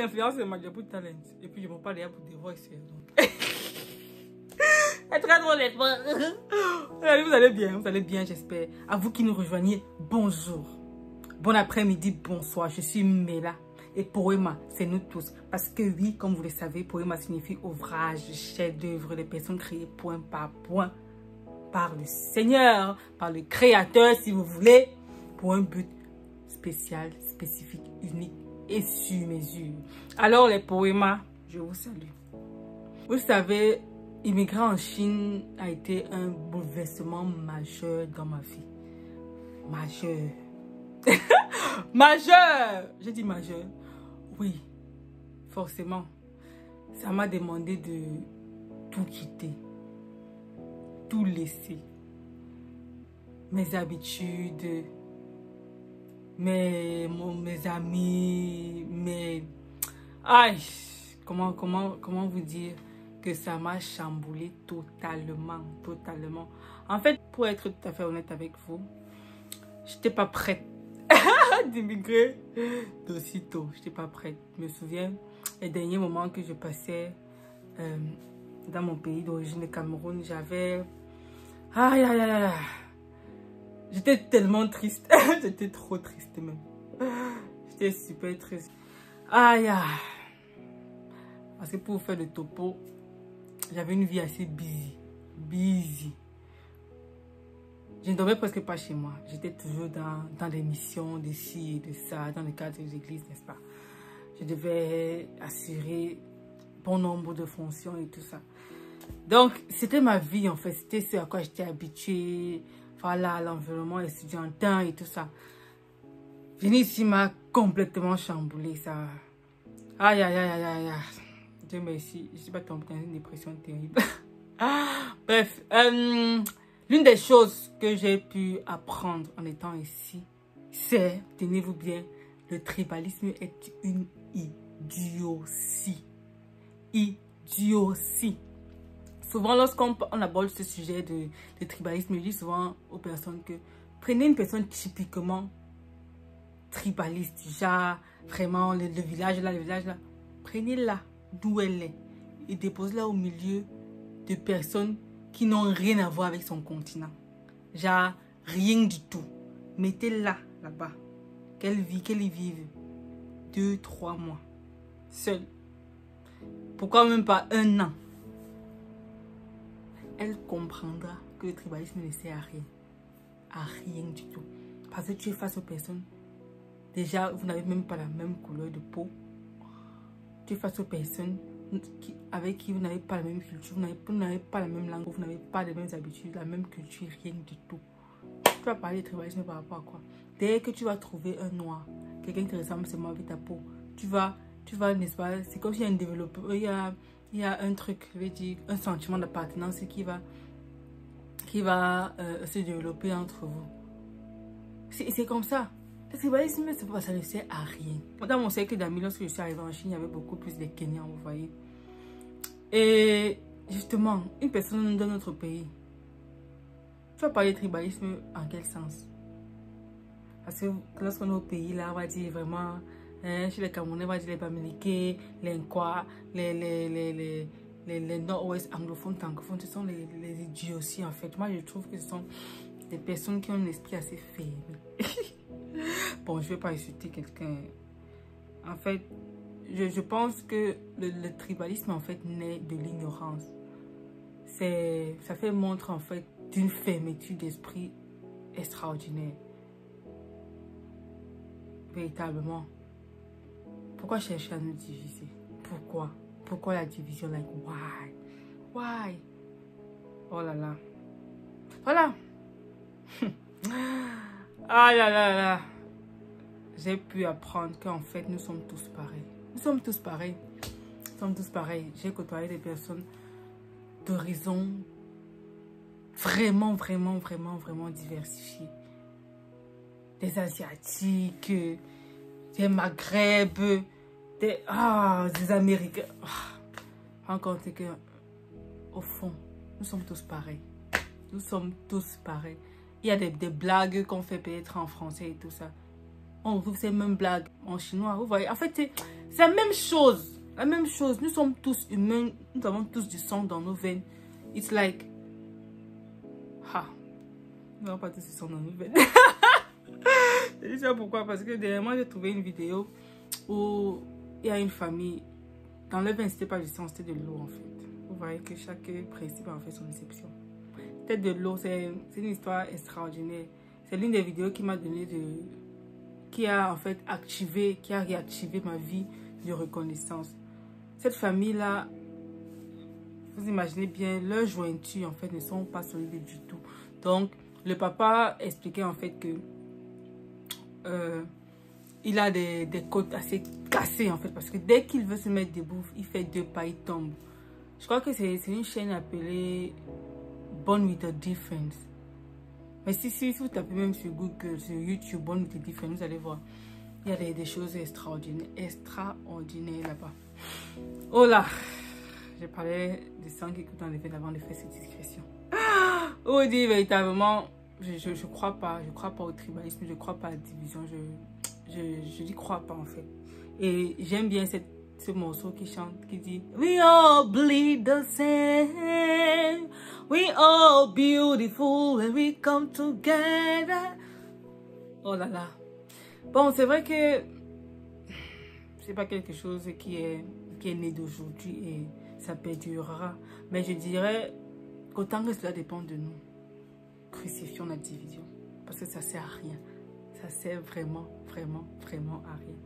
l'influence de Madjabou Talent. Et puis je me parle pour The Voice. Donc. C'est très drôle, vous allez bien, j'espère. À vous qui nous rejoignez, bonjour. Bon après-midi, bonsoir. Je suis Mela. Et Poema, c'est nous tous. Parce que oui, comme vous le savez, Poema signifie ouvrage, chef-d'œuvre, les personnes créées point par point par le Seigneur, par le Créateur, si vous voulez, pour un but spécial, spécifique, unique et sur mesure. Alors les Poema, je vous salue. Vous savez, immigrer en Chine a été un bouleversement majeur dans ma vie. Majeur. Majeur. J'ai dit majeur. Oui, forcément. Ça m'a demandé de tout quitter. Tout laisser. Mes habitudes, mes amis, aïe, comment vous dire que ça m'a chamboulé totalement. En fait, pour être tout à fait honnête avec vous, j'étais pas prête d'immigrer d'aussitôt. J'étais pas prête. Je me souviens, les derniers moments que je passais dans mon pays d'origine, le Cameroun, j'avais... Aïe, aïe, aïe, aïe. J'étais tellement triste. J'étais trop triste même. J'étais super triste. Aïe, aïe. Parce que pour vous faire le topo, j'avais une vie assez busy. Je ne dormais presque pas chez moi. J'étais toujours dans des missions de ci et de ça, dans le cadre des églises, n'est-ce pas? Je devais assurer bon nombre de fonctions et tout ça. Donc, c'était ma vie en fait. C'était ce à quoi j'étais habituée. Voilà, l'environnement étudiantin et tout ça. Venir ici m'a complètement chamboulé, ça. Aïe, aïe, aïe, aïe, aïe. Dieu merci, je ne suis pas tombée dans une dépression terrible. Bref, l'une des choses que j'ai pu apprendre en étant ici, c'est, tenez-vous bien, le tribalisme est une idiotie. Idiotie. Souvent, lorsqu'on aborde ce sujet de tribalisme, je dis souvent aux personnes que prenez une personne typiquement tribaliste, genre vraiment le village là, prenez-la d'où elle est et déposez-la au milieu de personnes qui n'ont rien à voir avec son continent. Genre rien du tout. Mettez-la là-bas. Qu'elle y vive 2-3 mois. Seule. Pourquoi même pas 1 an? Elle comprendra que le tribalisme ne sert à rien. À rien du tout. Parce que tu es face aux personnes. Déjà, vous n'avez même pas la même couleur de peau. Tu es face aux personnes avec qui vous n'avez pas la même culture. Vous n'avez pas la même langue. Vous n'avez pas les mêmes habitudes, la même culture, rien du tout. Tu vas parler de tribalisme par rapport à quoi? Dès que tu vas trouver un noir, quelqu'un qui ressemble seulement avec ta peau, tu vas, n'est-ce pas? C'est comme s'il y a un développeur, il y a un truc, je vais dire, un sentiment d'appartenance qui va se développer entre vous. C'est comme ça. Le tribalisme, ça ne sert à rien. Dans mon cercle d'amis, lorsque je suis arrivée en Chine, il y avait beaucoup plus de Kenyans, vous voyez. Et justement, une personne dans notre pays, tu vas parler de tribalisme en quel sens? Parce que lorsqu'on est au pays, là, on va dire vraiment... chez les Camerounais, on va dire les Bamileke, les Nkwa, les nord-ouest anglophones, francophones, ce sont les idioties en fait. Moi, je trouve que ce sont des personnes qui ont un esprit assez fermé. Bon, je ne vais pas insulter quelqu'un. En fait, je pense que le tribalisme en fait naît de l'ignorance. Ça fait montre en fait d'une fermeture d'esprit extraordinaire. Véritablement. Pourquoi chercher à nous diviser? Pourquoi? Pourquoi la division? Like, why? Why? Oh là là. Voilà. Ah là là là. J'ai pu apprendre qu'en fait, nous sommes tous pareils. Nous sommes tous pareils. Nous sommes tous pareils. J'ai côtoyé des personnes d'horizons vraiment diversifiées. Des Asiatiques, des Maghreb, des Américains. Encore que, au fond, nous sommes tous pareils. Nous sommes tous pareils. Il y a des blagues qu'on fait peut-être en français et tout ça. on retrouve ces mêmes blagues en chinois. Vous voyez, en fait, c'est la même chose. La même chose. Nous sommes tous humains. Nous avons tous du sang dans nos veines. It's like... Nous n'avons pas tous du sang dans nos veines. Je dis ça pourquoi? Parce que dernièrement, j'ai trouvé une vidéo où il y a une famille. Dans le veine, c'était pas du sang, c'était de l'eau en fait. Vous voyez que chaque principe a en fait son exception. Tête de l'eau, c'est une histoire extraordinaire. C'est l'une des vidéos qui m'a donné qui a en fait activé, qui a réactivé ma vie de reconnaissance. Cette famille-là, vous imaginez bien, leurs jointures en fait ne sont pas solides du tout. Donc, le papa expliquait en fait que il a des côtes assez cassées en fait, parce que dès qu'il veut se mettre debout, il fait 2 pas, il tombe. Je crois que c'est une chaîne appelée Born with a Difference. Mais si vous tapez même sur Google, sur YouTube, Born with a Difference, vous allez voir. Il y a des choses extraordinaires là-bas. Oh là, je parlais de sang qui coûte dans les veines avant de faire cette discrétion. Oh, dit véritablement, je crois pas au tribalisme, je crois pas à la division, je n'y crois pas en fait. Et j'aime bien ce morceau qui chante, qui dit We all bleed the same, we all beautiful when we come together. Oh là là. Bon, c'est vrai que c'est pas quelque chose qui est né d'aujourd'hui et ça perdurera. Mais je dirais qu'autant que cela dépend de nous, crucifions la division. Parce que ça sert à rien. Ça sert vraiment, vraiment, vraiment à rien.